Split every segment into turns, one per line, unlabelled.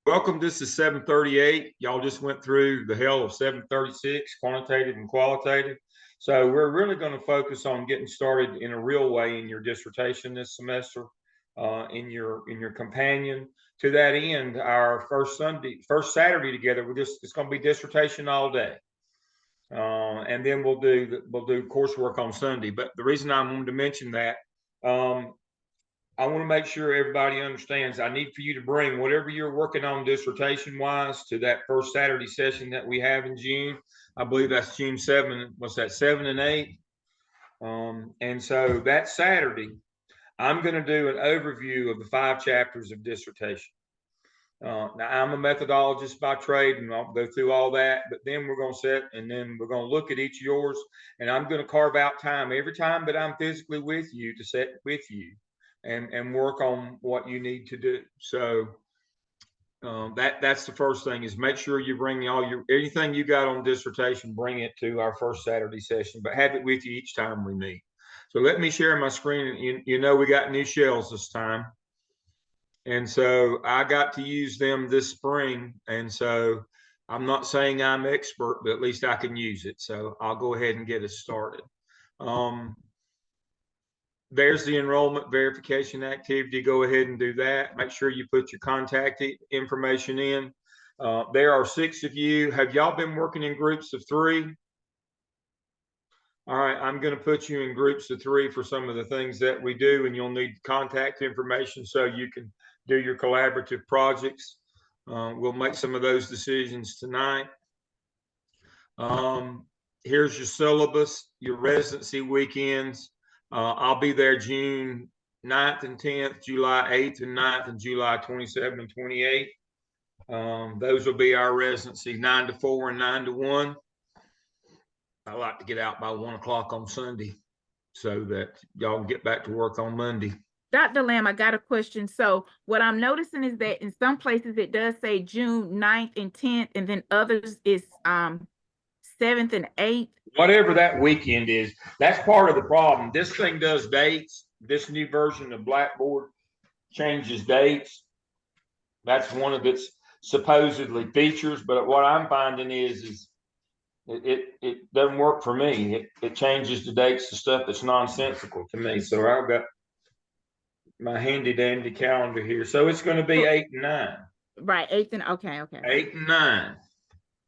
Welcome. This is 738. Y'all just went through the hell of 736, quantitative and qualitative. So we're really going to focus on getting started in a real way in your dissertation this semester, in your companion. To that end, our first Saturday together, it's going to be dissertation all day, and then we'll do coursework on Sunday. But the reason I wanted to mention that. I want to make sure everybody understands I need for you to bring whatever you're working on dissertation wise to that first Saturday session that we have in June. I believe that's June 7. What's that, 7 and 8? And so that Saturday, I'm going to do an overview of the 5 chapters of dissertation. Now, I'm a methodologist by trade, and I'll go through all that, but then we're going to sit and then we're going to look at each of yours, and I'm going to carve out time every time that I'm physically with you to sit with you and work on what you need to do. So that's the first thing, is make sure you bring anything you got on dissertation, bring it to our first Saturday session, but have it with you each time we meet. So let me share my screen. You know, we got new shells this time. And so I got to use them this spring. And so I'm not saying I'm expert, but at least I can use it. So I'll go ahead and get us started. There's the enrollment verification activity. Go ahead and do that. Make sure you put your contact information in. There are 6 of you. Have y'all been working in groups of 3? All right, I'm going to put you in groups of 3 for some of the things that we do, and you'll need contact information so you can do your collaborative projects. We'll make some of those decisions tonight. Here's your syllabus, your residency weekends. I'll be there June 9th and 10th, July 8th and 9th, and July 27th and 28th. Those will be our residency, 9 to 4 and 9 to 1. I like to get out by 1 o'clock on Sunday so that y'all can get back to work on Monday.
Dr. Lamb, I got a question. So what I'm noticing is that in some places it does say June 9th and 10th, and then others is 7th and 8th.
Whatever that weekend is, that's part of the problem. This thing does dates. This new version of Blackboard changes dates. That's one of its supposedly features, but what I'm finding is it doesn't work for me. It changes the dates to stuff that's nonsensical to me. So I've got my handy dandy calendar here. So it's going to be 8 and 9.
Right, 8 and okay.
8 and 9.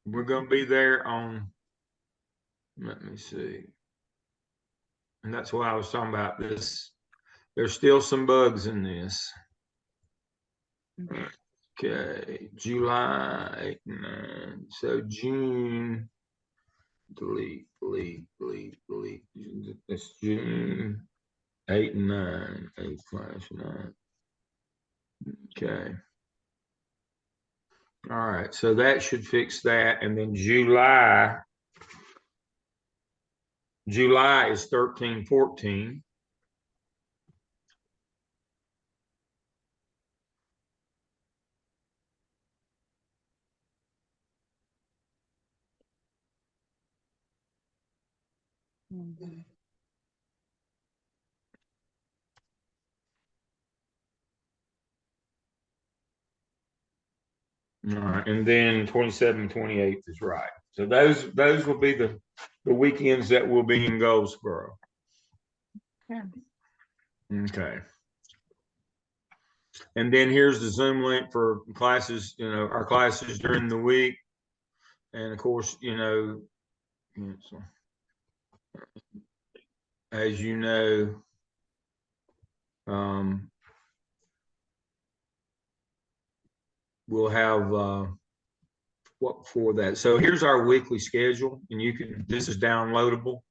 We're going to be there on. Let me see. And that's why I was talking about this. There's still some bugs in this. Okay, July 8 and 9. So June, delete. It's June 8 and 9. 8/9. Okay. All right, so that should fix that. And then July is 13, 14. All right, and then 27, 28 is right. So those will be the weekends that will be in Goldsboro. Okay. And then here's the Zoom link for classes, our classes during the week. And of course, as you know, we'll have what for that. So here's our weekly schedule, and this is downloadable.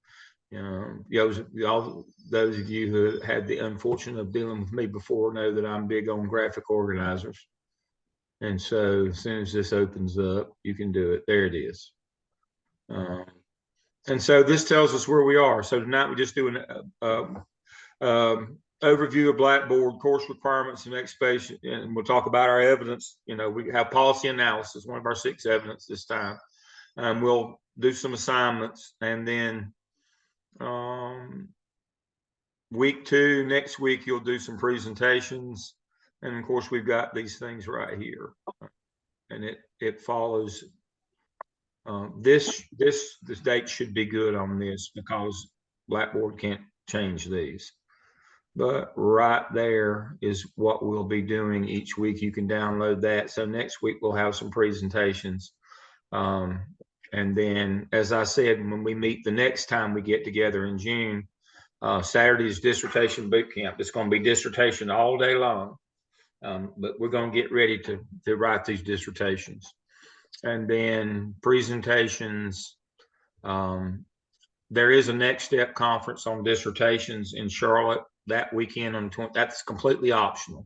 All those of you who had the unfortunate of dealing with me before know that I'm big on graphic organizers. And so as soon as this opens up, you can do it. There it is. And so this tells us where we are. So tonight we just do an overview of Blackboard course requirements and expectations, and we'll talk about our evidence. We have policy analysis, one of our 6 evidence this time. We'll do some assignments, and then week 2, next week, you'll do some presentations. And of course, we've got these things right here. and it follows. This date should be good on this because Blackboard can't change these. But right there is what we'll be doing each week. You can download that. So next week we'll have some presentations. And then, as I said, when we meet the next time we get together in June, Saturday is dissertation boot camp. It's going to be dissertation all day long. But we're going to get ready to write these dissertations. And then presentations. There is a next step conference on dissertations in Charlotte that weekend on 20. That's completely optional.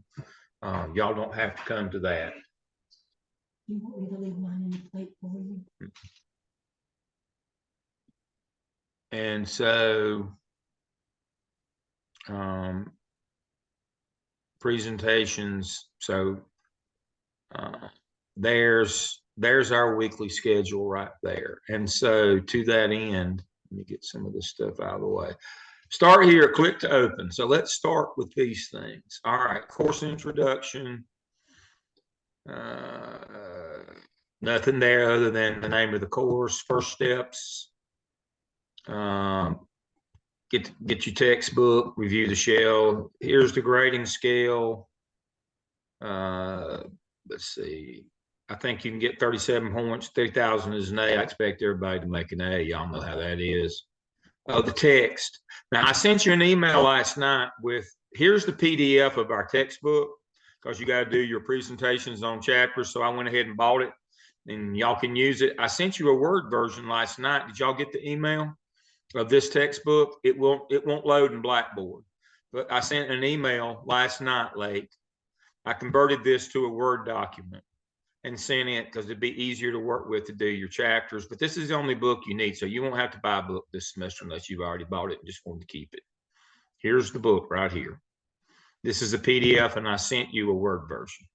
Y'all don't have to come to that.
You want me to leave mine in the plate for you?
And so presentations. So there's our weekly schedule right there. And so to that end, let me get some of this stuff out of the way. Start here, click to open. So let's start with these things. All right, course introduction. Nothing there other than the name of the course, first steps. Get your textbook, review the shell. Here's the grading scale. Let's see. I think you can get 37 points. 3,000 is an A. I expect everybody to make an A. Y'all know how that is. Oh, the text. Now, I sent you an email last night with, here's the PDF of our textbook, because you got to do your presentations on chapters. So I went ahead and bought it, and y'all can use it. I sent you a Word version last night. Did y'all get the email of this textbook? It won't load in Blackboard, but I sent an email last night late. I converted this to a Word document and sent it because it'd be easier to work with to do your chapters. But this is the only book you need, so you won't have to buy a book this semester unless you've already bought it and just wanted to keep it. Here's the book right here. This is a PDF, and I sent you a Word version.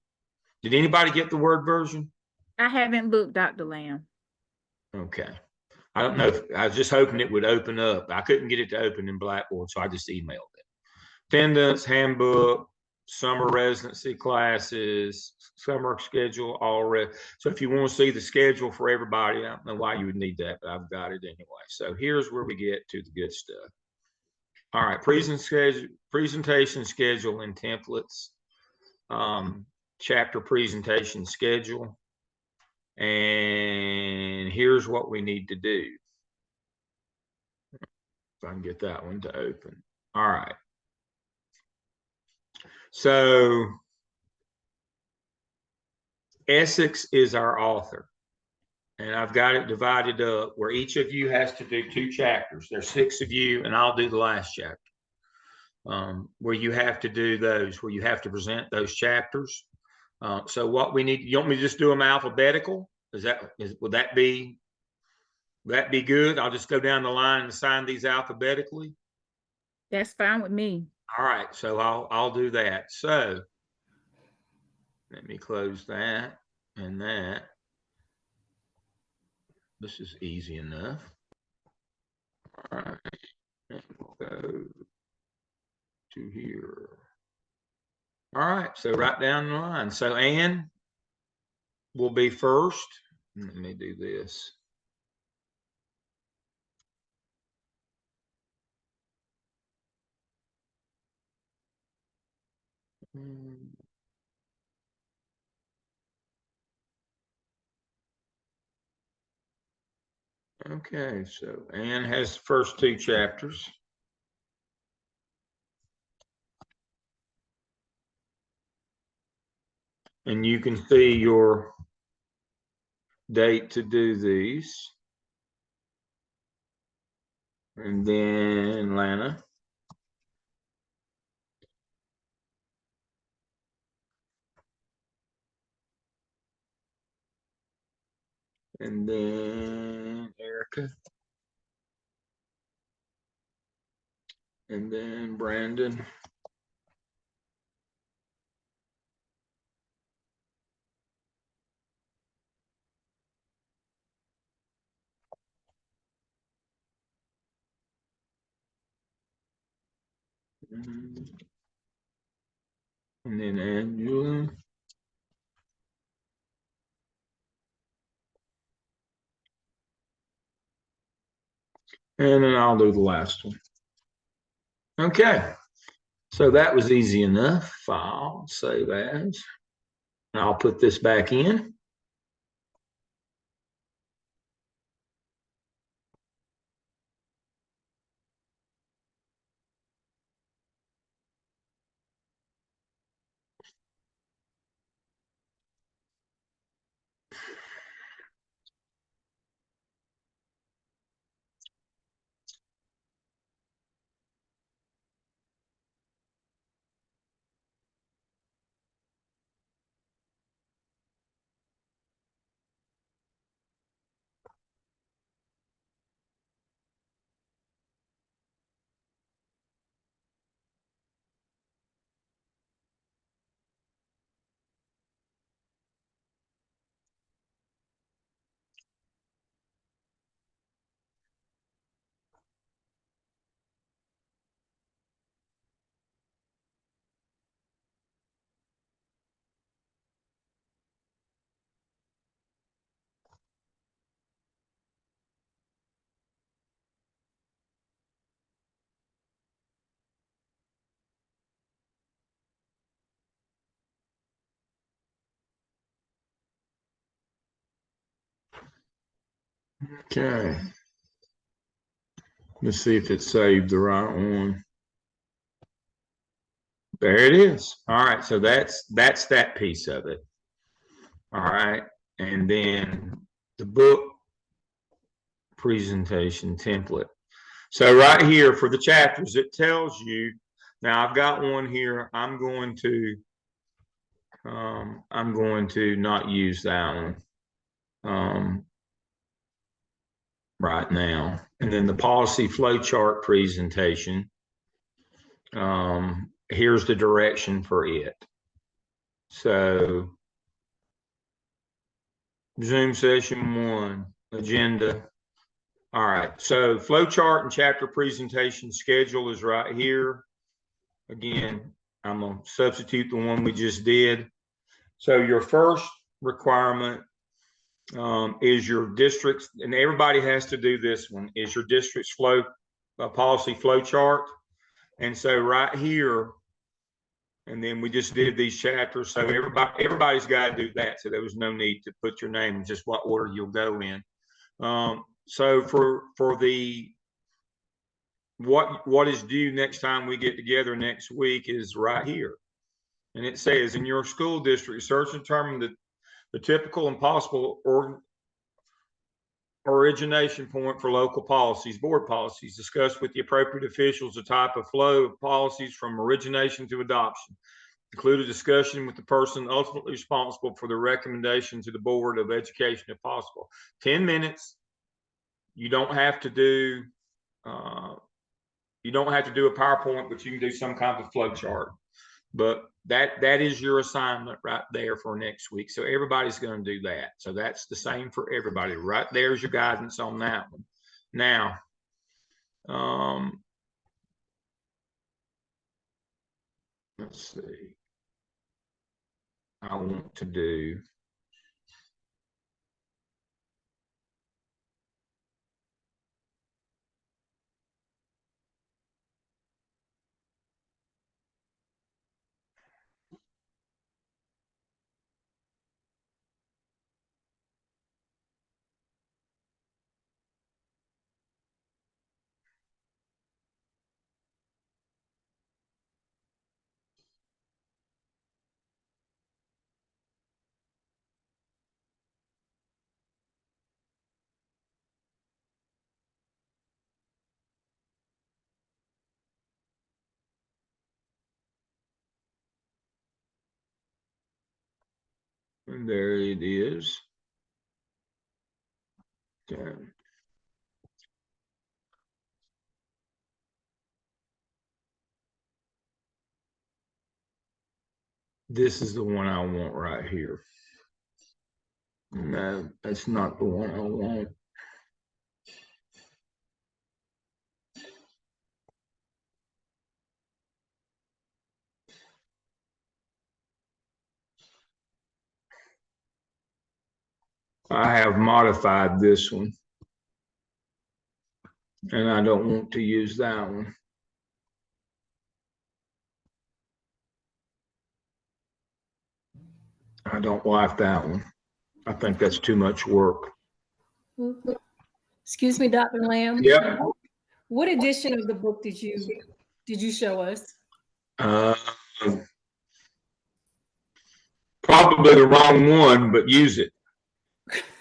Did anybody get the Word version?
I haven't booked Dr. Lamb.
Okay. I don't know. I was just hoping it would open up. I couldn't get it to open in Blackboard, so I just emailed it. Attendance, handbook, summer residency classes, summer schedule, so if you want to see the schedule for everybody, I don't know why you would need that, but I've got it anyway. So here's where we get to the good stuff. All right, presentation schedule and templates, chapter presentation schedule, and here's what we need to do. If I can get that one to open. All right. So Essex is our author, and I've got it divided up where each of you has to do 2 chapters. There's 6 of you, and I'll do the last chapter, where you have to do those, where you have to present those chapters. So what we need, you want me to just do them alphabetical? Would that be good? I'll just go down the line and assign these alphabetically.
That's fine with me.
All right, so I'll do that. So let me close that and that. This is easy enough. All right, and we'll go to here. All right, so right down the line. So Ann will be first. Let me do this. Okay, so Ann has the first 2 chapters. And you can see your date to do these. And then Lana. And then Erica. And then Brandon. And then Angela. And then I'll do the last one. Okay. So that was easy enough. File, save as. And I'll put this back in. Okay. Let's see if it saved the right one. There it is. All right. So that's that piece of it. All right. And then the book presentation template. So right here for the chapters, it tells you, now I've got one here. I'm going to not use that one right now. And then the policy flow chart presentation. Here's the direction for it. So Zoom session 1, agenda. All right, so flow chart and chapter presentation schedule is right here. Again, I'm gonna substitute the one we just did. So your first requirement is your district's, and everybody has to do this one, is your district's flow policy flow chart. And so right here, and then we just did these chapters. So everybody's got to do that. So there was no need to put your name in just what order you'll go in. So for the what is due next time we get together next week is right here. And it says, in your school district, search and determine the typical and possible origination point for local policies, board policies. Discuss with the appropriate officials the type of flow of policies from origination to adoption. Include a discussion with the person ultimately responsible for the recommendation to the Board of Education if possible. 10 minutes. You don't have to do a PowerPoint, but you can do some kind of flow chart. But that is your assignment right there for next week. So everybody's going to do that. So that's the same for everybody. Right there's your guidance on that one. Now, let's see. I want to do. And there it is. Okay. This is the one I want right here. No, that's not the one I want. I have modified this one. And I don't want to use that one. I don't like that one. I think that's too much work.
Excuse me, Dr. Lamb.
Yep.
What edition of the book did you show us?
Probably the wrong one, but use it.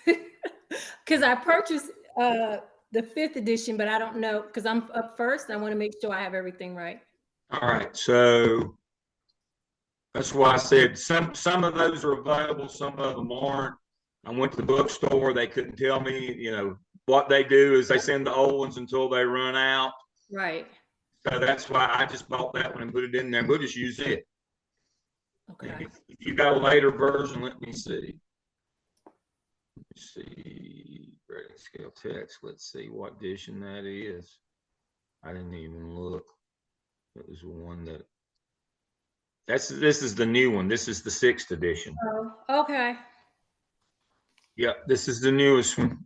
Because I purchased the 5th edition, but I don't know, because I'm up first. I want to make sure I have everything right.
All right, so that's why I said some of those are available, some of them aren't. I went to the bookstore, they couldn't tell me, you know, what they do is they send the old ones until they run out.
Right.
So that's why I just bought that one and put it in there. We'll just use it.
Okay.
If you got a later version, let me see. Let's see, grading scale text. Let's see what edition that is. I didn't even look. It was one that. This is the new one. This is the 6th edition.
Oh, okay.
Yep, this is the newest one.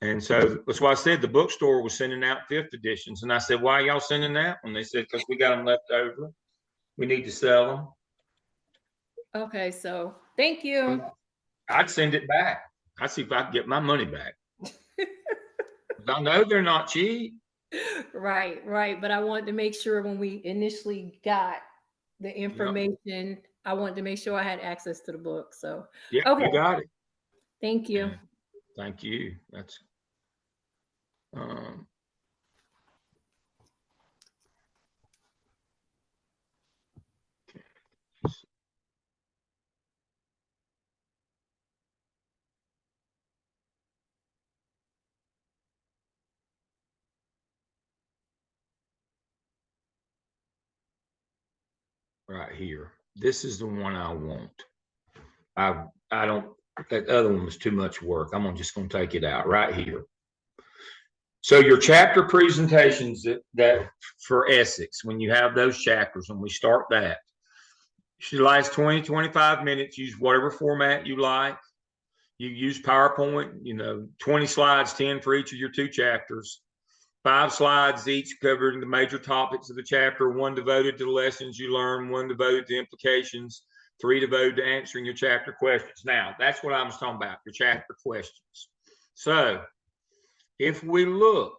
And so that's why I said the bookstore was sending out 5th editions. And I said, why are y'all sending that one? They said, because we got them left over. We need to sell them.
Okay, so thank you.
I'd send it back. I'd see if I could get my money back. I know they're not cheap.
Right, right. But I wanted to make sure when we initially got the information, I wanted to make sure I had access to the book. So,
yeah,
okay.
You got it.
Thank you.
And thank you. That's right here. This is the one I want. I don't, that other one was too much work. I'm just going to take it out right here. So your chapter presentations that for Essex, when you have those chapters, when we start that, should last 20, 25 minutes. Use whatever format you like. You use PowerPoint, you know, 20 slides, 10 for each of your 2 chapters. 5 slides each covering the major topics of the chapter, 1 devoted to the lessons you learn, 1 devoted to implications, 3 devoted to answering your chapter questions. Now, that's what I was talking about, your chapter questions. So, if we look,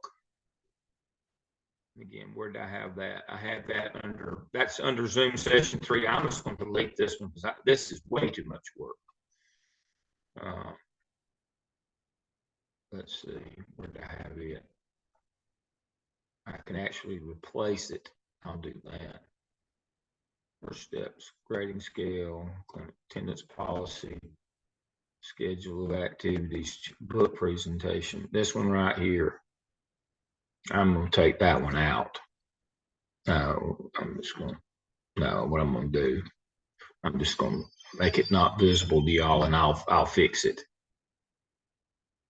again, where did I have that? I have that under, that's under Zoom session 3. I'm just going to delete this one because this is way too much work. Let's see, where did I have it? I can actually replace it. I'll do that. First steps, grading scale, attendance policy, schedule of activities, book presentation. This one right here, I'm going to take that one out. No, I'm just going to, no, what I'm going to do, I'm just going to make it not visible to y'all and I'll fix it.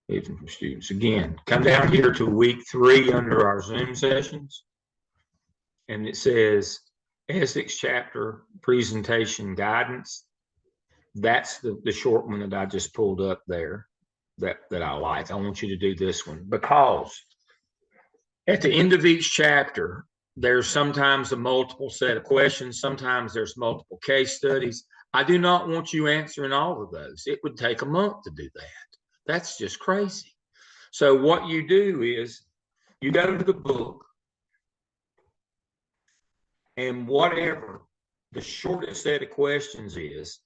Even for students. Again, come down here to week 3 under our Zoom sessions. And it says Essex chapter presentation guidance. That's the short one that I just pulled up there that I like. I want you to do this one because at the end of each chapter, there's sometimes a multiple set of questions. Sometimes there's multiple case studies. I do not want you answering all of those. It would take a month to do that. That's just crazy. So what you do is you go to the book and whatever the shortest set of questions is,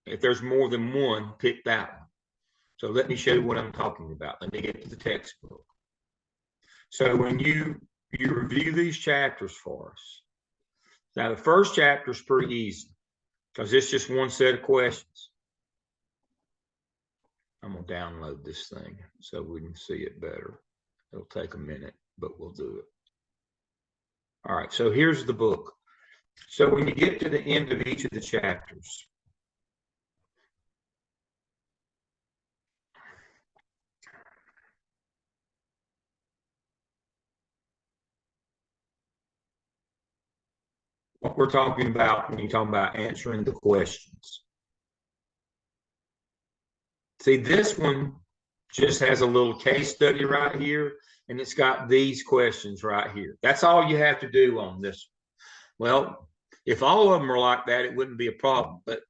if there's more than one, pick that one. So let me show you what I'm talking about. Let me get to the textbook. So when you review these chapters for us, now the first chapter is pretty easy because it's just one set of questions. I'm going to download this thing so we can see it better. It'll take a minute, but we'll do it. All right, so here's the book. So when you get to the end of each of the chapters, what we're talking about when you talk about answering the questions. See, this one just has a little case study right here. and it's got these questions right here. That's all you have to do on this. Well, if all of them are like that, it wouldn't be a problem. But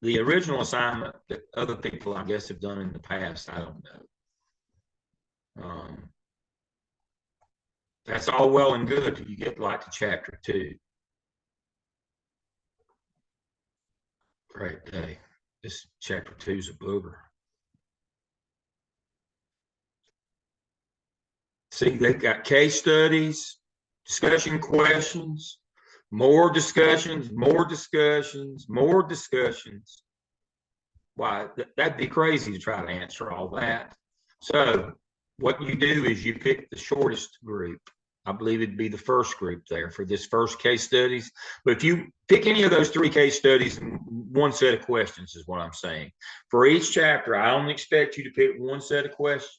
the original assignment that other people, I guess, have done in the past, I don't know. That's all well and good till you get like to chapter 2. Great day. This chapter 2 is a booger. See, they've got case studies, discussion questions, more discussions, more discussions, more discussions. Why, that'd be crazy to try to answer all that. So what you do is you pick the shortest group. I believe it'd be the first group there for this first case studies. But if you pick any of those 3 case studies and one set of questions is what I'm saying. For each chapter, I only expect you to pick one set of questions.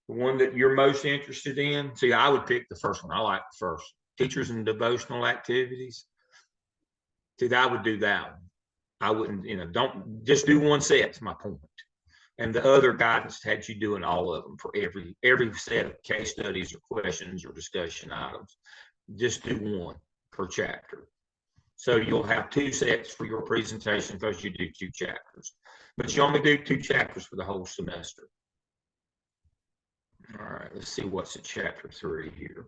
The one that you're most interested in. See, I would pick the first one. I like the first. Teachers and devotional activities. See, I would do that one. I wouldn't, don't just do one set, is my point. And the other guidance had you doing all of them for every set of case studies or questions or discussion items. Just do one per chapter. So you'll have 2 sets for your presentation because you do 2 chapters. But you only do 2 chapters for the whole semester. All right, let's see what's in chapter 3 here.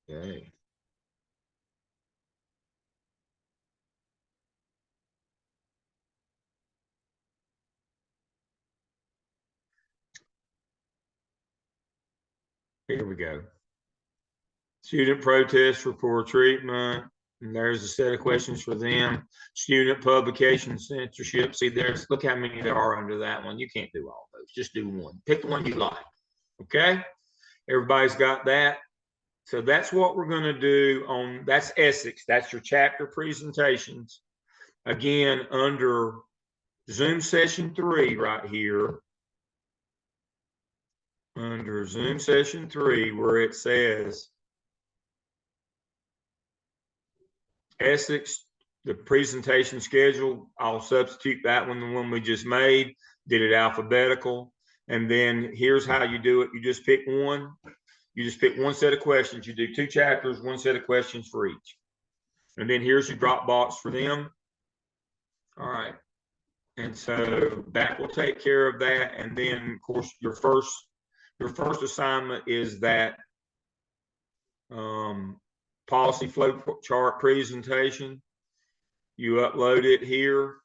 Okay. Here we go. Student protests for poor treatment. And there's a set of questions for them. Student publication censorship. See, look how many there are under that one. You can't do all those. Just do one. Pick the one you like. Okay? Everybody's got that. So that's what we're going to do on, that's Essex. That's your chapter presentations. Again, under Zoom session 3 right here. Under Zoom session 3, where it says Essex, the presentation schedule, I'll substitute that one, the one we just made, did it alphabetical. And then here's how you do it. You just pick one. You just pick one set of questions. You do 2 chapters, one set of questions for each. And then here's your Dropbox for them. All right. And so that will take care of that. And then, of course, your first assignment is that policy flow chart presentation. You upload it here.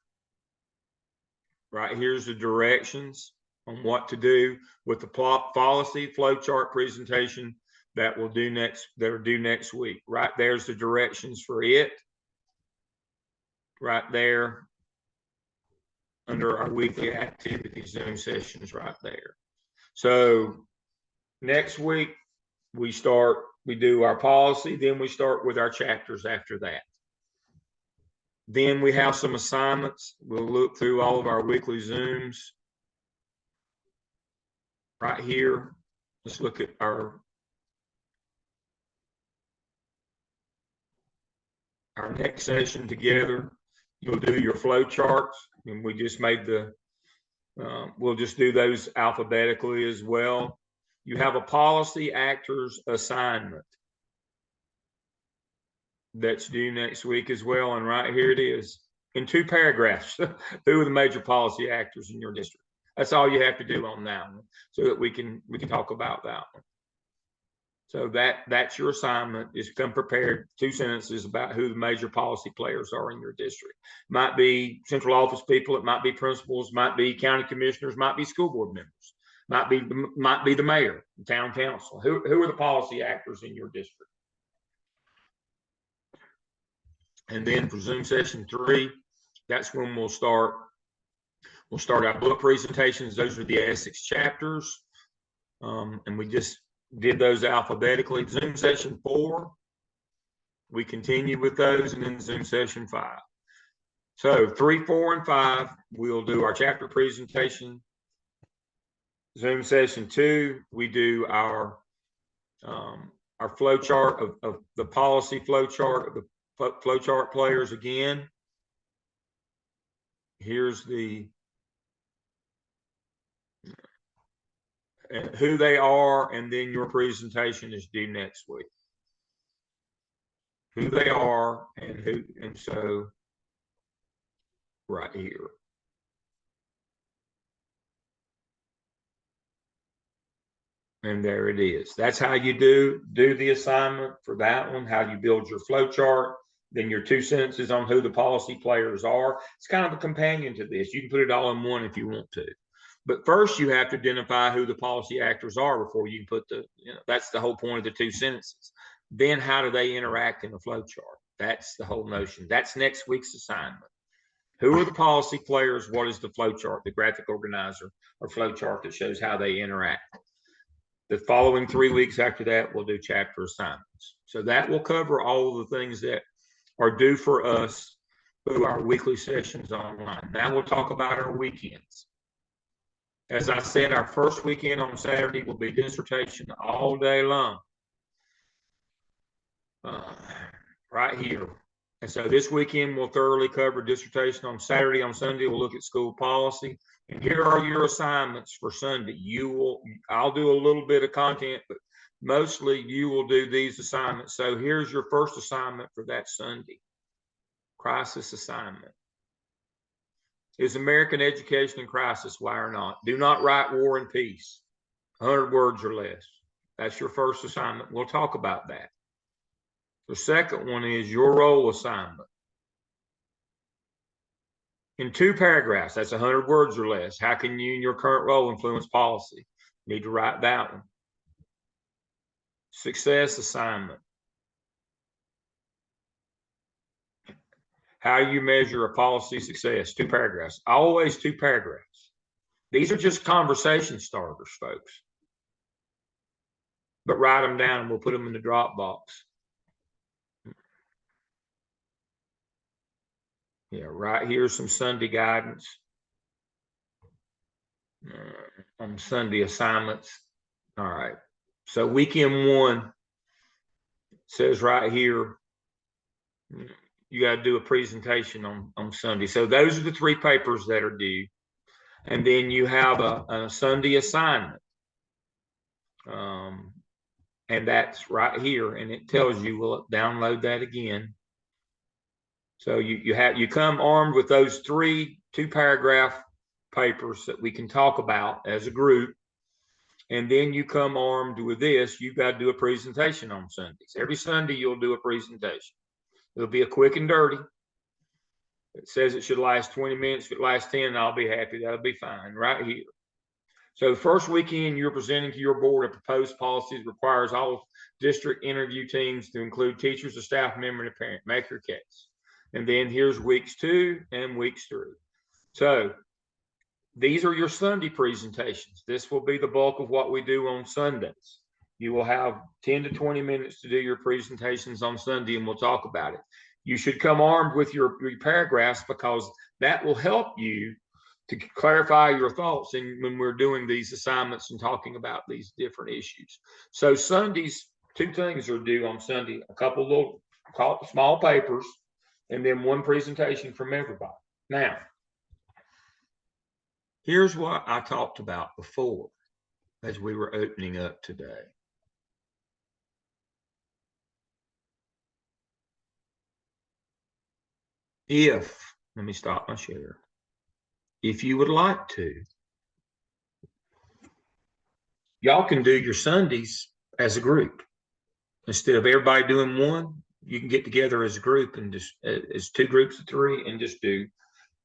Right here's the directions on what to do with the policy flow chart presentation that will do next week. Right there's the directions for it. Right there under our weekly activities Zoom sessions right there. So next week we do our policy, then we start with our chapters after that. Then we have some assignments. We'll look through all of our weekly Zooms. Right here, let's look at our next session together. You'll do your flow charts, and we just made we'll just do those alphabetically as well. You have a policy actors assignment that's due next week as well. And right here it is in 2 paragraphs. Who are the major policy actors in your district? That's all you have to do on that one so that we can talk about that one. So that's your assignment, is come prepared 2 sentences about who the major policy players are in your district. Might be central office people, it might be principals, might be county commissioners, might be school board members, might be the mayor, the town council. Who are the policy actors in your district? And then for Zoom session 3, that's when we'll start our book presentations. Those are the Essex chapters. And we just did those alphabetically. Zoom session 4, we continue with those, and then Zoom session 5. So 3, 4, and 5, we'll do our chapter presentation. Zoom session 2, we do our flow chart of the policy flow chart of the flowchart players again. Here's the who they are, and then your presentation is due next week. Who they are and so right here. And there it is. That's how you do the assignment for that one, how you build your flow chart, then your 2 sentences on who the policy players are. It's kind of a companion to this. You can put it all in one if you want to. But first you have to identify who the policy actors are before you can put that's the whole point of the 2 sentences. Then how do they interact in the flow chart? That's the whole notion. That's next week's assignment. Who are the policy players? What is the flow chart, the graphic organizer or flow chart that shows how they interact? The following 3 weeks after that, we'll do chapter assignments. So that will cover all of the things that are due for us through our weekly sessions online. Now we'll talk about our weekends. As I said, our first weekend on Saturday will be dissertation all day long. Right here. And so this weekend we'll thoroughly cover dissertation on Saturday. On Sunday, we'll look at school policy. And here are your assignments for Sunday. I'll do a little bit of content, but mostly you will do these assignments. So here's your first assignment for that Sunday. Crisis assignment. Is American education in crisis? Why or not? Do not write War and Peace. 100 words or less. That's your first assignment. We'll talk about that. The second one is your role assignment. In 2 paragraphs, that's 100 words or less. How can you in your current role influence policy? You need to write that one. Success assignment. How you measure a policy success? 2 paragraphs. Always 2 paragraphs. These are just conversation starters, folks. But write them down and we'll put them in the Dropbox. Yeah, right here's some Sunday guidance on Sunday assignments. All right. So weekend 1 says right here, you got to do a presentation on Sunday. So those are the 3 papers that are due. And then you have a Sunday assignment. And that's right here. And it tells you, we'll download that again. So you come armed with those 3 2-paragraph papers that we can talk about as a group. And then you come armed with this. You've got to do a presentation on Sundays. Every Sunday you'll do a presentation. It'll be a quick and dirty. It says it should last 20 minutes. If it lasts 10, I'll be happy. That'll be fine right here. So the first weekend you're presenting to your board a proposed policy that requires all district interview teams to include teachers, a staff member, and a parent. Make your case. And then here's weeks 2 and weeks 3. So these are your Sunday presentations. This will be the bulk of what we do on Sundays. You will have 10 to 20 minutes to do your presentations on Sunday, and we'll talk about it. You should come armed with your paragraphs because that will help you to clarify your thoughts when we're doing these assignments and talking about these different issues. So Sundays, 2 things are due on Sunday, a couple little small papers, and then 1 presentation from everybody. Now, here's what I talked about before as we were opening up today. Let me stop my share. If you would like to, y'all can do your Sundays as a group. Instead of everybody doing one, you can get together as a group and just as 2 groups of 3 and just do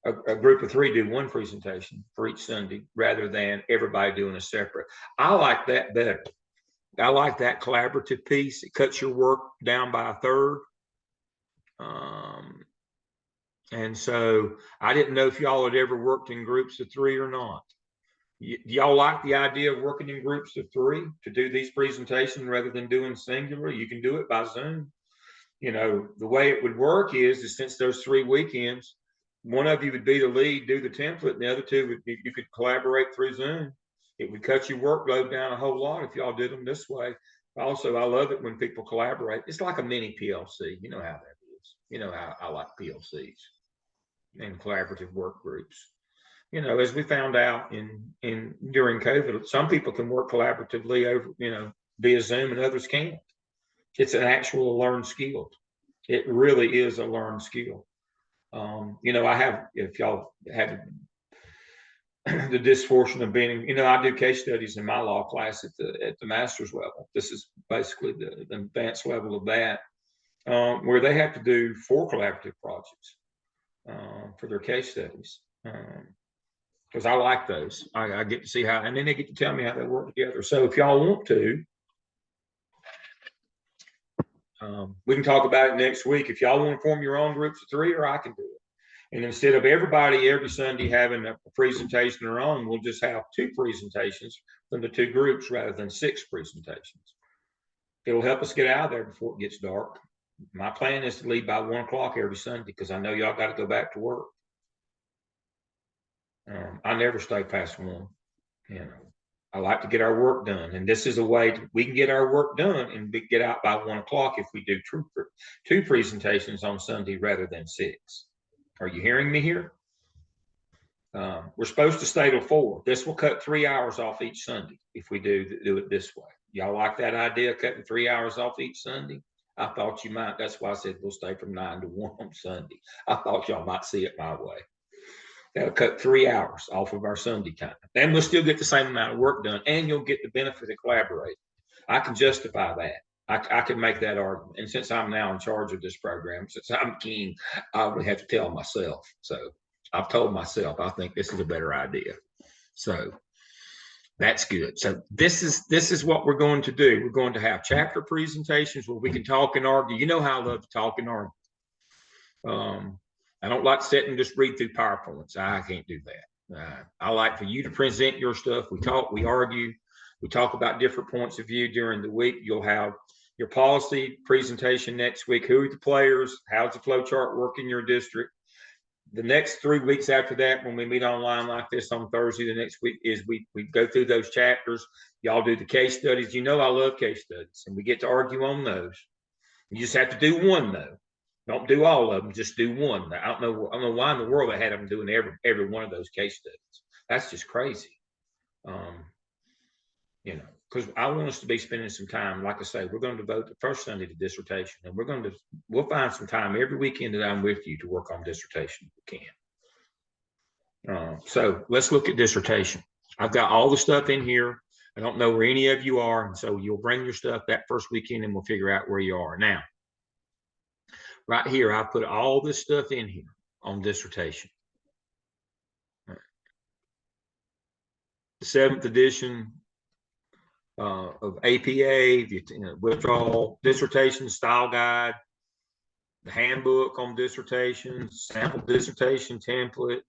a group of 3 do 1 presentation for each Sunday rather than everybody doing a separate. I like that better. I like that collaborative piece. It cuts your work down by a third. And so I didn't know if y'all had ever worked in groups of 3 or not. Y'all like the idea of working in groups of 3 to do these presentations rather than doing singular? You can do it by Zoom. The way it would work is since there's 3 weekends, one of you would be the lead, do the template, and the other 2 you could collaborate through Zoom. It would cut your workload down a whole lot if y'all did them this way. Also, I love it when people collaborate. It's like a mini PLC. You know how that is. You know how I like PLCs and collaborative work groups. You know, as we found out in during COVID, some people can work collaboratively over, you know, via Zoom, and others can't. It's an actual learned skill. It really is a learned skill. You know, I have, if y'all had the disfortune of being, you know, I do case studies in my law class at the master's level. This is basically the advanced level of that, where they have to do 4 collaborative projects for their case studies. Because I like those. I get to see how, and then they get to tell me how they work together. So if y'all want to, we can talk about it next week. If y'all want to form your own groups of 3, or I can do it. And instead of everybody every Sunday having a presentation of their own, we'll just have 2 presentations from the 2 groups rather than 6 presentations. It'll help us get out of there before it gets dark. My plan is to leave by 1 o'clock every Sunday, because I know y'all got to go back to work. I never stay past 1. You know, I like to get our work done, and this is a way we can get our work done and get out by 1 o'clock if we do 2 presentations on Sunday rather than 6. Are you hearing me here? We're supposed to stay till 4. This will cut 3 hours off each Sunday if we do it this way. Y'all like that idea, cutting 3 hours off each Sunday? I thought you might. That's why I said we'll stay from 9 to 1 on Sunday. I thought y'all might see it my way. That'll cut 3 hours off of our Sunday time. Then we'll still get the same amount of work done, and you'll get the benefit of collaborating. I can justify that. I can make that argument. And since I'm now in charge of this program, since I'm king, I would have to tell myself. So I've told myself I think this is a better idea. So that's good. So this is what we're going to do. We're going to have chapter presentations where we can talk and argue. You know how I love to talk and argue. I don't like to sit and just read through PowerPoints. I can't do that. I like for you to present your stuff. We talk, we argue, we talk about different points of view during the week. You'll have your policy presentation next week. Who are the players? How's the flow chart work in your district? The next 3 weeks after that, when we meet online like this on Thursday, the next week is we go through those chapters. Y'all do the case studies. You know I love case studies, and we get to argue on those. You just have to do one though. Don't do all of them. Just do one. I don't know why in the world they had them doing every one of those case studies. That's just crazy. You know, because I want us to be spending some time. Like I say, we're going to devote the first Sunday to dissertation, and we'll find some time every weekend that I'm with you to work on dissertation if we can. So let's look at dissertation. I've got all the stuff in here. I don't know where any of you are, and so you'll bring your stuff that first weekend, and we'll figure out where you are. Now, right here, I put all this stuff in here on dissertation. The 7th edition of APA, withdrawal dissertation style guide, the handbook on dissertation, sample dissertation template,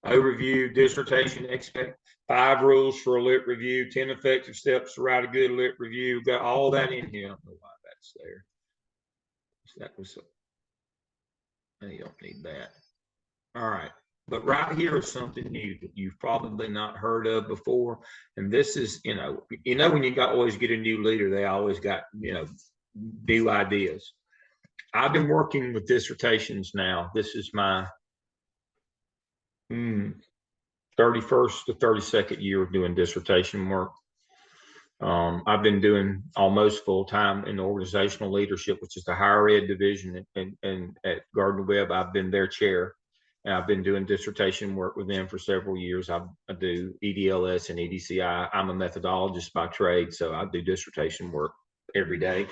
overview, dissertation expect, 5 rules for a lit review, 10 effective steps to write a good lit review. Got all that in here. I don't know why that's there. That was, you don't need that. All right. But right here is something new that you've probably not heard of before. And this is, you know, when you always get a new leader, they always got, new ideas. I've been working with dissertations now. This is my 31st to 32nd year of doing dissertation work. I've been doing almost full time in organizational leadership, which is the higher ed division, and at Gardner Webb, I've been their chair. And I've been doing dissertation work with them for several years. I do EDLS and EDCI. I'm a methodologist by trade, so I do dissertation work every day.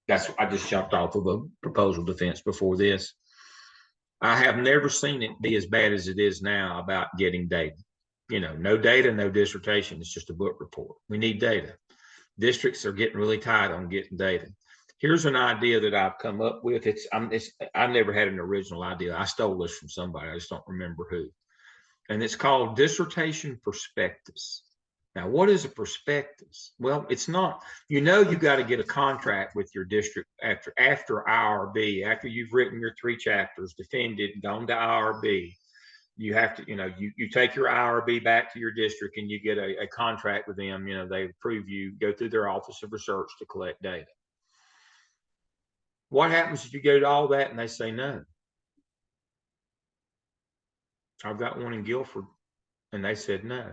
I just jumped off of a proposal defense before this. I have never seen it be as bad as it is now about getting data. No data, no dissertation. It's just a book report. We need data. Districts are getting really tight on getting data. Here's an idea that I've come up with. I never had an original idea. I stole this from somebody. I just don't remember who. And it's called dissertation prospectus. Now, what is a prospectus? Well, it's not, you've got to get a contract with your district after IRB, after you've written your 3 chapters, defended, gone to IRB. You have to, you take your IRB back to your district and you get a contract with them. They approve you, go through their Office of Research to collect data. What happens if you go to all that and they say no? I've got one in Guilford and they said no.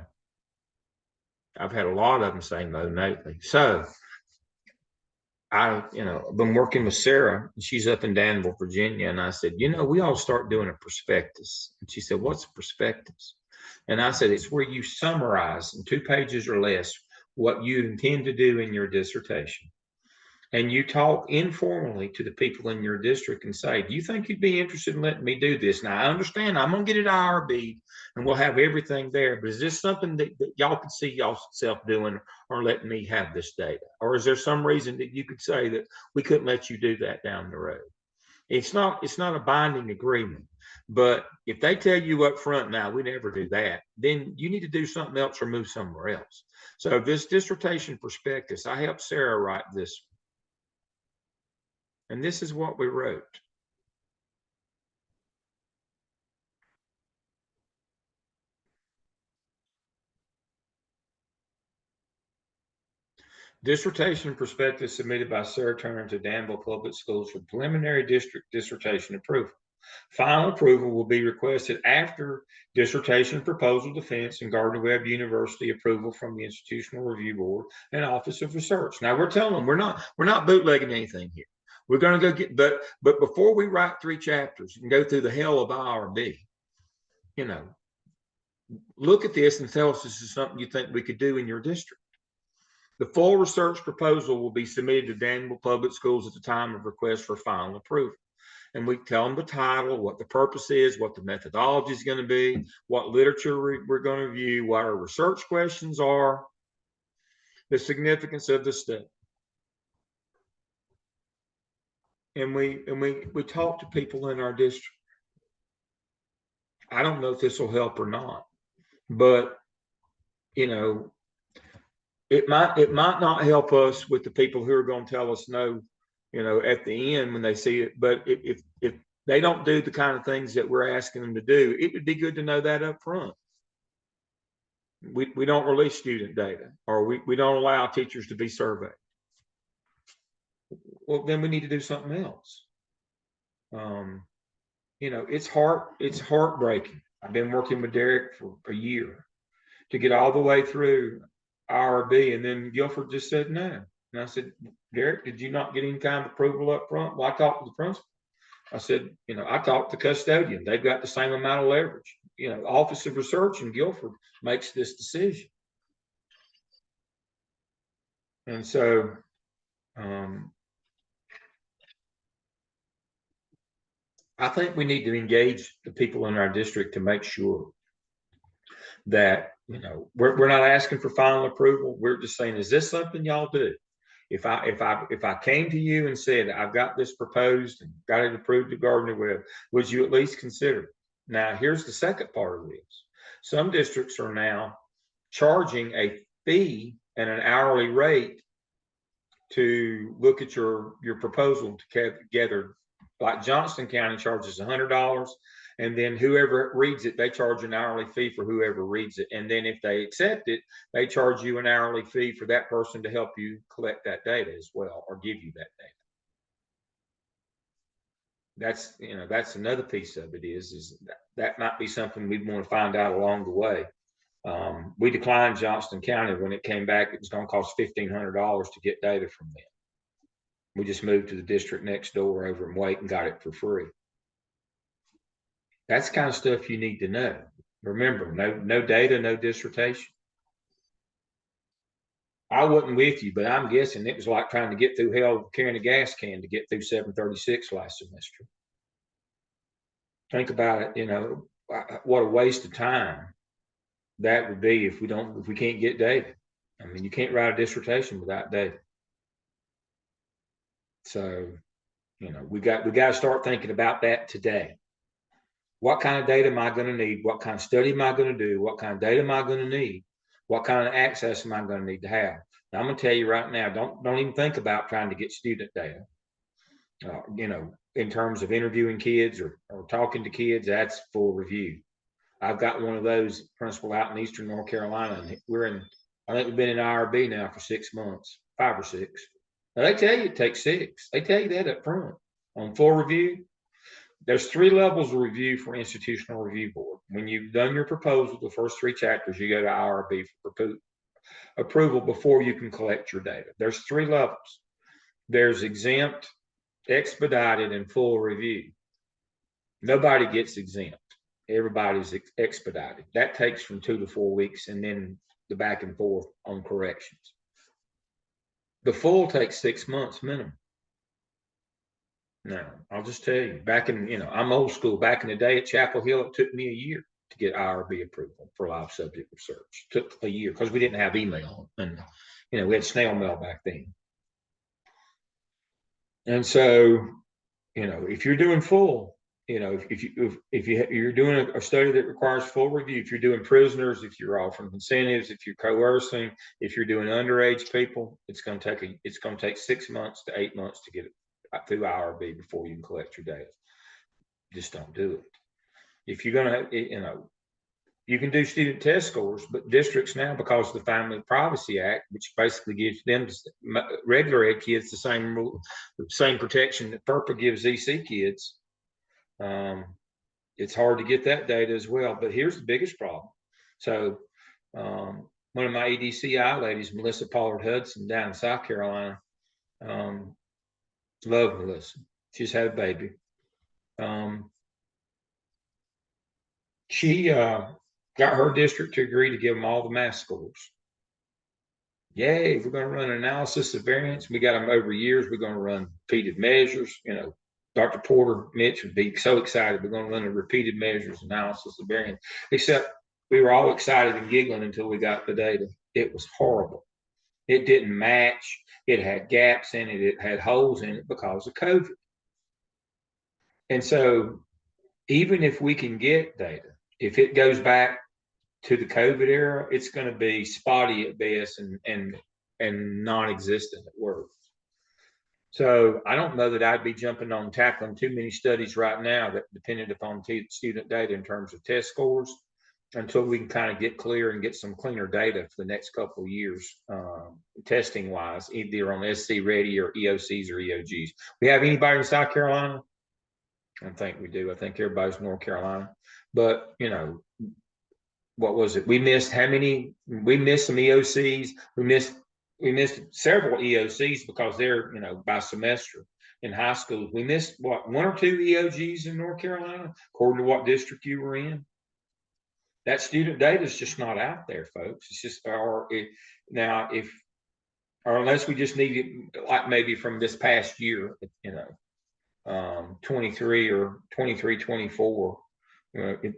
I've had a lot of them say no lately. So been working with Sarah, and she's up in Danville, Virginia. And I said, we ought to start doing a prospectus. And she said, what's a prospectus? And I said, it's where you summarize in 2 pages or less what you intend to do in your dissertation. And you talk informally to the people in your district and say, do you think you'd be interested in letting me do this? Now, I understand I'm going to get it IRB and we'll have everything there. But is this something that y'all could see yourself doing or letting me have this data? Or is there some reason that you could say that we couldn't let you do that down the road? It's not a binding agreement. But if they tell you up front, now we never do that, then you need to do something else or move somewhere else. So this dissertation prospectus, I helped Sarah write this. And this is what we wrote. Dissertation prospectus submitted by Sarah Turner to Danville Public Schools for preliminary district dissertation approval. Final approval will be requested after dissertation proposal defense and Gardner-Webb University approval from the Institutional Review Board and Office of Research. Now we're telling them we're not bootlegging anything here. We're going to go get, but before we write 3 chapters and go through the hell of IRB, look at this and tell us this is something you think we could do in your district. The full research proposal will be submitted to Danville Public Schools at the time of request for final approval. And we tell them the title, what the purpose is, what the methodology is going to be, what literature we're going to review, what our research questions are, the significance of the study. And we talk to people in our district. I don't know if this will help or not, but it might not help us with the people who are going to tell us no, at the end when they see it. But if they don't do the kind of things that we're asking them to do, it would be good to know that up front. We don't release student data, or we don't allow teachers to be surveyed. Well, then we need to do something else. It's heartbreaking. I've been working with Derek for a year to get all the way through IRB, and then Guilford just said no. And I said, Derek, did you not get any kind of approval up front? Well, I talked to the principal. I said, I talked to the custodian. They've got the same amount of leverage. Office of Research in Guilford makes this decision. And so I think we need to engage the people in our district to make sure that, we're not asking for final approval. We're just saying, is this something y'all do? If I came to you and said, I've got this proposed and got it approved to Gardner-Webb, would you at least consider it? Now, here's the second part of this. Some districts are now charging a fee and an hourly rate to look at your proposal together. Like Johnston County charges $100, and then whoever reads it, they charge an hourly fee for whoever reads it. And then if they accept it, they charge you an hourly fee for that person to help you collect that data as well, or give you that data. That's another piece of it is that might be something we'd want to find out along the way. We declined Johnston County when it came back. It was going to cost $1,500 to get data from them. We just moved to the district next door over in Wake and got it for free. That's the kind of stuff you need to know. Remember, no data, no dissertation. I wasn't with you, but I'm guessing it was like trying to get through hell carrying a gas can to get through 736 last semester. Think about it, what a waste of time that would be if we can't get data. I mean, you can't write a dissertation without data. So, we got to start thinking about that today. What kind of data am I going to need? What kind of study am I going to do? What kind of data am I going to need? What kind of access am I going to need to have? Now, I'm going to tell you right now, don't even think about trying to get student data. In terms of interviewing kids or talking to kids, that's full review. I've got one of those principal out in Eastern North Carolina, and I think we've been in IRB now for 6 months, 5 or 6. Now, they tell you it takes 6. They tell you that up front. On full review, there's 3 levels of review for institutional review board. When you've done your proposal, the first 3 chapters, you go to IRB for approval before you can collect your data. There's 3 levels. There's exempt, expedited, and full review. Nobody gets exempt. Everybody's expedited. That takes from 2 to 4 weeks, and then the back and forth on corrections. The full takes 6 months minimum. Now, I'll just tell you, back in, I'm old school. Back in the day at Chapel Hill, it took me a year to get IRB approval for live subject research. It took a year because we didn't have email, and we had snail mail back then. And so, if you're doing full, if you're doing a study that requires full review, if you're doing prisoners, if you're offering incentives, if you're coercing, if you're doing underage people, it's going to take 6 months to 8 months to get it through IRB before you can collect your data. Just don't do it. If you're going to, you can do student test scores, but districts now, because of the Family Privacy Act, which basically gives them, regular ed kids, the same protection that FERPA gives EC kids, it's hard to get that data as well. But here's the biggest problem. So one of my EDCI ladies, Melissa Pollard Hudson, down in South Carolina, love Melissa. She's had a baby. She got her district to agree to give them all the math scores. Yay, we're going to run an analysis of variance. We got them over years. We're going to run repeated measures. Dr. Porter, Mitch would be so excited. We're going to run a repeated measures analysis of variance. Except we were all excited and giggling until we got the data. It was horrible. It didn't match. It had gaps in it. It had holes in it because of COVID. And so even if we can get data, if it goes back to the COVID era, it's going to be spotty at best and non-existent at worst. So I don't know that I'd be jumping on tackling too many studies right now that depended upon student data in terms of test scores until we can kind of get clear and get some cleaner data for the next couple of years, testing wise, either on SC Ready or EOCs or EOGs. We have anybody in South Carolina? I think we do. I think everybody's North Carolina. But, what was it? We missed how many? We missed some EOCs. We missed several EOCs because they're, by semester in high schools. We missed, 1 or 2 EOGs in North Carolina, according to what district you were in. That student data is just not out there, folks. It's just, unless we just need it, like maybe from this past year, 23 or 23, 24.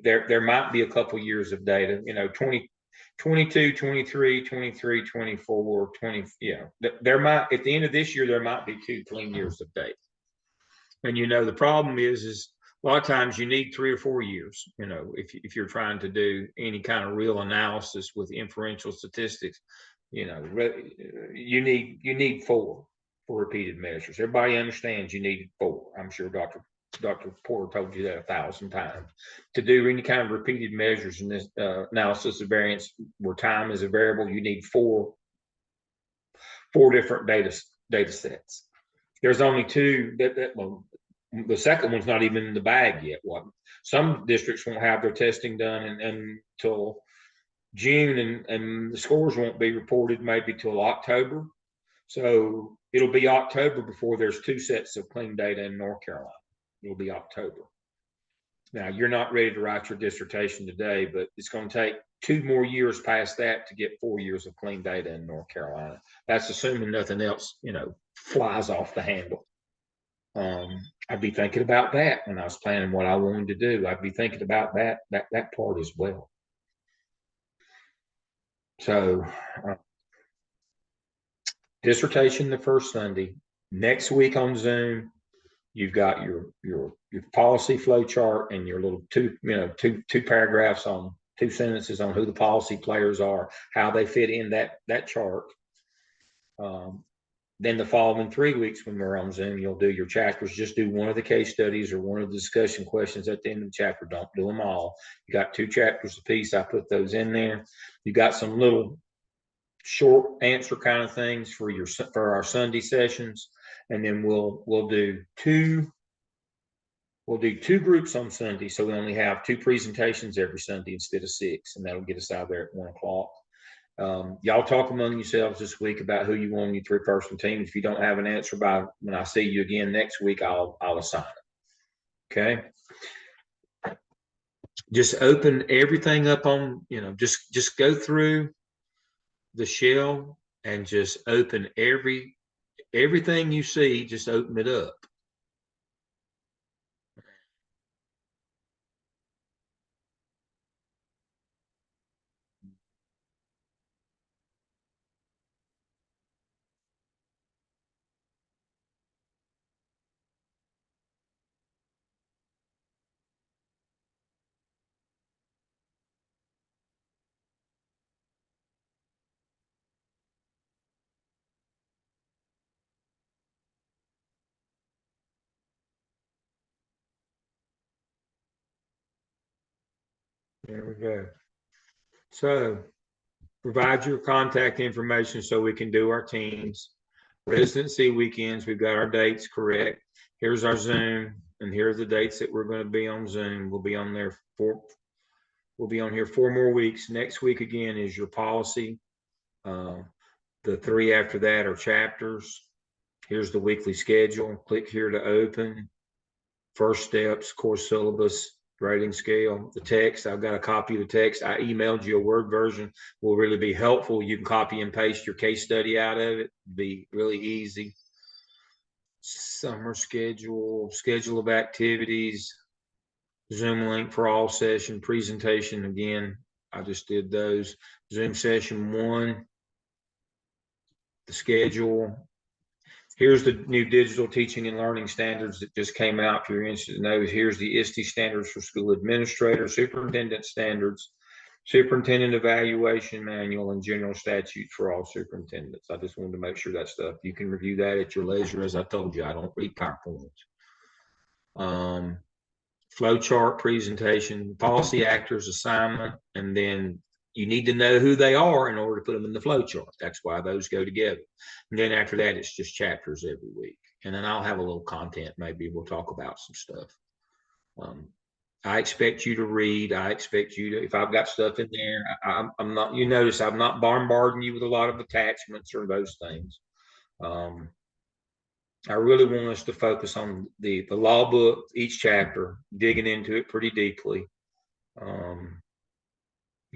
There might be a couple years of data, 22, 23, 23, 24, 20. There might, at the end of this year, there might be 2 clean years of data. And the problem is a lot of times you need 3 or 4 years, if you're trying to do any kind of real analysis with inferential statistics, you need 4 for repeated measures. Everybody understands you need 4. I'm sure Dr. Porter told you that 1,000 times. To do any kind of repeated measures in this analysis of variance where time is a variable, you need 4 different data sets. There's only 2 the second one's not even in the bag yet. Some districts won't have their testing done until June, and the scores won't be reported maybe till October. So it'll be October before there's 2 sets of clean data in North Carolina. It'll be October. Now, you're not ready to write your dissertation today, but it's going to take 2 more years past that to get 4 years of clean data in North Carolina. That's assuming nothing else, flies off the handle. I'd be thinking about that when I was planning what I wanted to do. I'd be thinking about that part as well. So, dissertation the first Sunday. Next week on Zoom, you've got your policy flow chart and your little two paragraphs on 2 sentences on who the policy players are, how they fit in that chart. Then the following 3 weeks when we're on Zoom, you'll do your chapters. Just do one of the case studies or one of the discussion questions at the end of the chapter. Don't do them all. You got 2 chapters apiece. I put those in there. You got some little short answer kind of things for our Sunday sessions, and then we'll do 2 We'll do 2 groups on Sunday, so we only have 2 presentations every Sunday instead of 6, and that'll get us out there at 1 o'clock. Y'all talk among yourselves this week about who you want on your 3-person team. If you don't have an answer by when I see you again next week, I'll assign it. Okay. Just open everything up on, just go through the shell and just open everything you see, just open it up. There we go. So provide your contact information so we can do our teams. Residency weekends, we've got our dates correct. Here's our Zoom, and here are the dates that we're going to be on Zoom. We'll be on there we'll be on here 4 more weeks. Next week again is your policy. The 3 after that are chapters. Here's the weekly schedule. Click here to open. First steps, course syllabus, grading scale, the text. I've got a copy of the text. I emailed you a Word version. Will really be helpful. You can copy and paste your case study out of it. Be really easy. Summer schedule of activities, Zoom link for all session, presentation. Again, I just did those. Zoom session 1, the schedule. Here's the new digital teaching and learning standards that just came out. If you're interested in those, here's the ISTE standards for school administrators, superintendent standards, superintendent evaluation manual, and general statutes for all superintendents. I just wanted to make sure that stuff, you can review that at your leisure. As I told you, I don't read PowerPoints. Flow chart presentation, policy actors assignment, and then you need to know who they are in order to put them in the flow chart. That's why those go together. And then after that, it's just chapters every week. And then I'll have a little content. Maybe we'll talk about some stuff. I expect you to read. I expect you to, if I've got stuff in there, I'm not, you notice I'm not bombarding you with a lot of attachments or those things. I really want us to focus on the law book, each chapter, digging into it pretty deeply.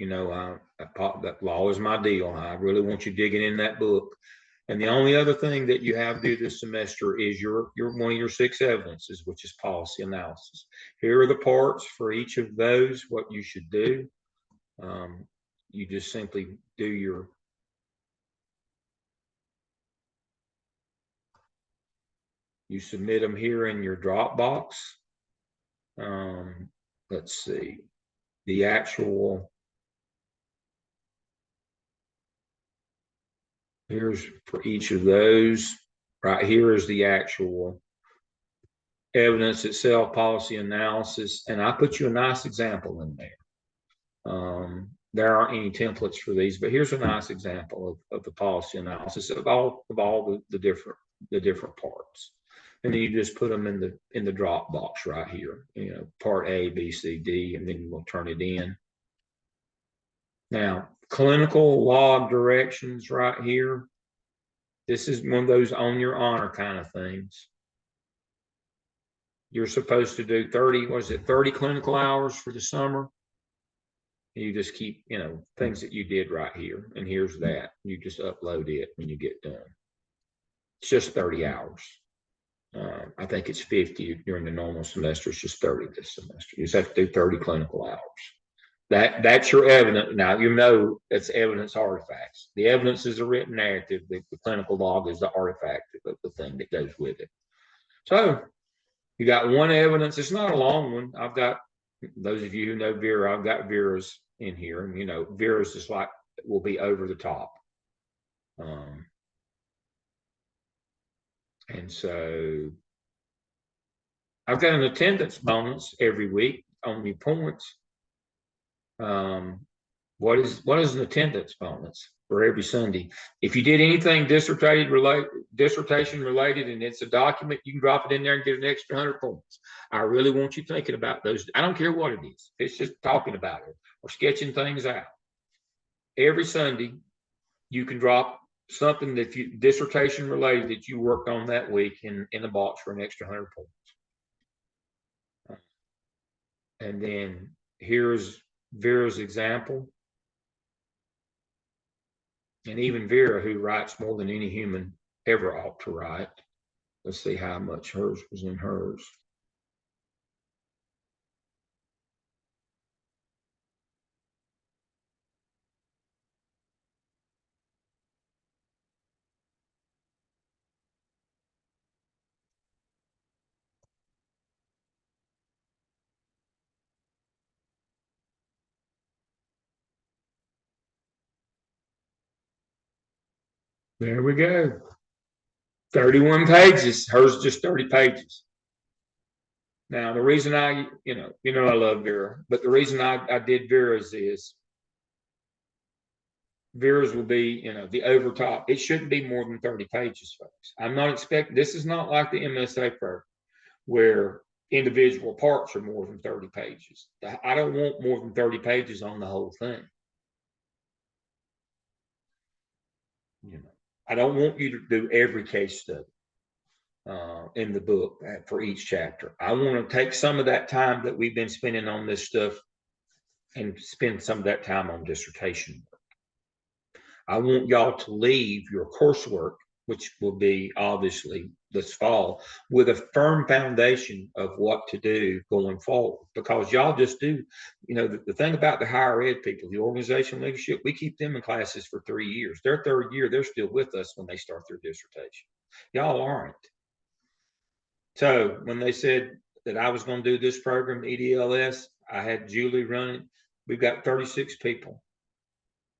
That law is my deal. I really want you digging in that book. And the only other thing that you have to do this semester is your one of your 6 evidences, which is policy analysis. Here are the parts for each of those, what you should do. You just simply do you submit them here in your Dropbox. Let's see, the actual, here's for each of those. Right here is the actual evidence itself, policy analysis, and I put you a nice example in there. There aren't any templates for these, but here's a nice example of the policy analysis of all the different parts. And then you just put them in the Dropbox right here, part A, B, C, D, and then we'll turn it in. Now, clinical log directions right here. This is one of those on your honor kind of things. You're supposed to do 30 clinical hours for the summer. You just keep, things that you did right here. And here's that. You just upload it when you get done. It's just 30 hours. I think it's 50 during the normal semester. It's just 30 this semester. You just have to do 30 clinical hours. That's your evidence. Now, it's evidence artifacts. The evidence is a written narrative. The clinical log is the artifact of the thing that goes with it. So you got one evidence. It's not a long one. I've got, those of you who know Vera, I've got Vera's in here. And, Vera's just like, will be over the top. And so I've got an attendance bonus every week on your points. What is an attendance bonus? for every Sunday. If you did anything dissertation related and it's a document, you can drop it in there and get an extra 100 points. I really want you thinking about those. I don't care what it is. It's just talking about it or sketching things out. Every Sunday, you can drop something that you dissertation related that you worked on that week in the box for an extra 100 points. And then here's Vera's example. And even Vera, who writes more than any human ever ought to write. Let's see how much hers was in hers. There we go. 31 pages. Hers just 30 pages. Now, the reason I love Vera, but the reason I did Vera's is Vera's will be, the overtop. It shouldn't be more than 30 pages, folks. I'm not expecting, this is not like the MSA program where individual parts are more than 30 pages. I don't want more than 30 pages on the whole thing. I don't want you to do every case study in the book for each chapter. I want to take some of that time that we've been spending on this stuff and spend some of that time on dissertation work. I want y'all to leave your coursework, which will be obviously this fall, with a firm foundation of what to do going forward. Because y'all just do, the thing about the higher ed people, the organizational leadership, we keep them in classes for 3 years. Their third year, they're still with us when they start their dissertation. Y'all aren't. So when they said that I was going to do this program, EDLS, I had Julie run it. We've got 36 people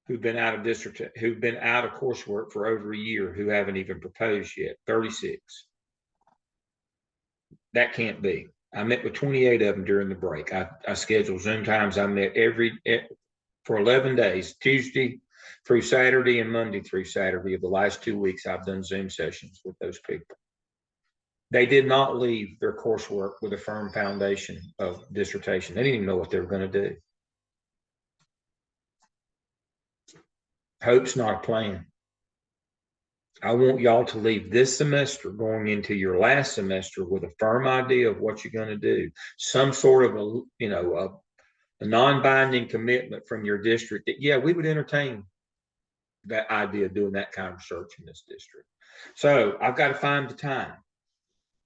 who've been out of coursework for over a year who haven't even proposed yet. 36. That can't be. I met with 28 of them during the break. I scheduled Zoom times. I met for 11 days, Tuesday through Saturday and Monday through Saturday of the last 2 weeks. I've done Zoom sessions with those people. They did not leave their coursework with a firm foundation of dissertation. They didn't even know what they were going to do. Hope's not a plan. I want y'all to leave this semester going into your last semester with a firm idea of what you're going to do. Some sort of a non-binding commitment from your district that, yeah, we would entertain that idea of doing that kind of research in this district. So I've got to find the time.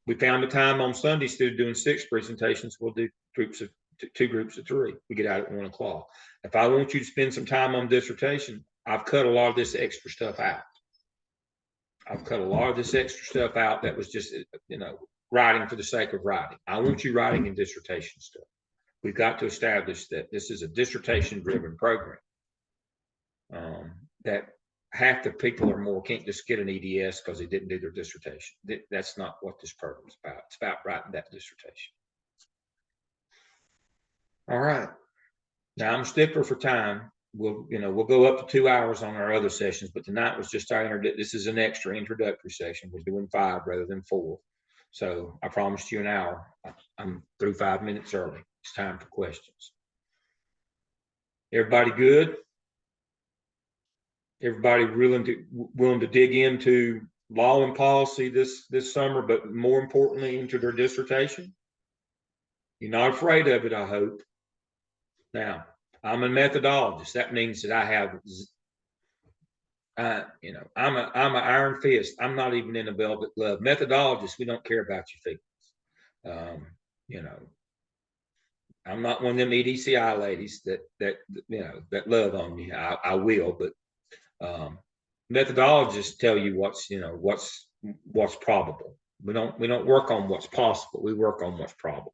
We found the time on Sunday. Instead of doing 6 presentations, we'll do two groups of 3. We get out at 1 o'clock. If I want you to spend some time on dissertation, I've cut a lot of this extra stuff out. I've cut a lot of this extra stuff out that was just, writing for the sake of writing. I want you writing in dissertation stuff. We've got to establish that this is a dissertation-driven program. That half the people or more can't just get an EDS because they didn't do their dissertation. That's not what this program is about. It's about writing that dissertation. All right. Now I'm a stickler for time. We'll go up to 2 hours on our other sessions, but tonight was just this is an extra introductory session. We're doing 5 rather than 4. So I promised you an hour. I'm through 5 minutes early. It's time for questions. Everybody good? Everybody willing to dig into law and policy this summer, but more importantly into their dissertation? You're not afraid of it, I hope. Now, I'm a methodologist. That means that I have, I'm an iron fist. I'm not even in a velvet glove. Methodologists, we don't care about your feelings. I'm not one of them EDCI ladies that love on you. I will, but methodologists tell you what's probable. We don't work on what's possible. We work on what's probable.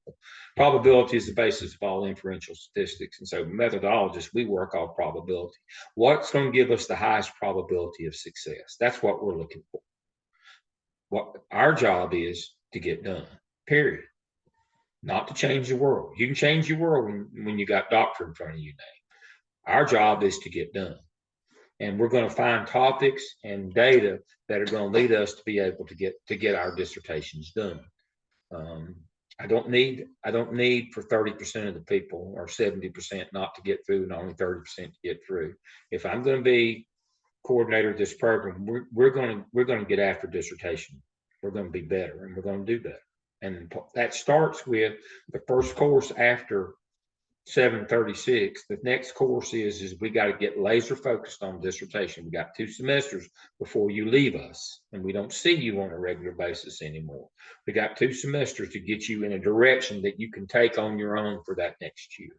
Probability is the basis of all inferential statistics. And so methodologists, we work on probability. What's going to give us the highest probability of success? That's what we're looking for. What our job is to get done, period. Not to change the world. You can change your world when you got doctor in front of you now. Our job is to get done. And we're going to find topics and data that are going to lead us to be able to get our dissertations done. I don't need for 30% of the people or 70% not to get through and only 30% to get through. If I'm going to be coordinator of this program, we're going to get after dissertation. We're going to be better, and we're going to do better. And that starts with the first course after 736. The next course is we got to get laser focused on dissertation. We got 2 semesters before you leave us, and we don't see you on a regular basis anymore. We got 2 semesters to get you in a direction that you can take on your own for that next year,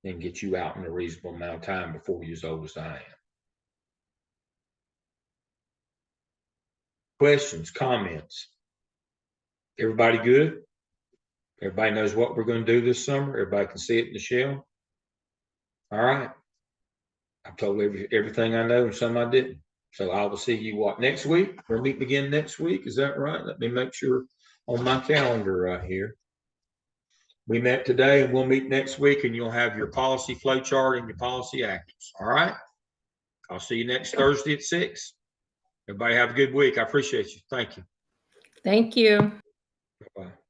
and get you out in a reasonable amount of time before you're as old as I am. Questions, comments? Everybody good? Everybody knows what we're going to do this summer? Everybody can see it in the shell? All right. I've told everything I know and some I didn't. So I will see you next week? We're meeting again next week. Is that right? Let me make sure on my calendar right here. We met today and we'll meet next week, and you'll have your policy flow chart and your policy actions. All right. I'll see you next Thursday at 6. Everybody have a good week. I appreciate you. Thank you.
Thank you.
Bye-bye.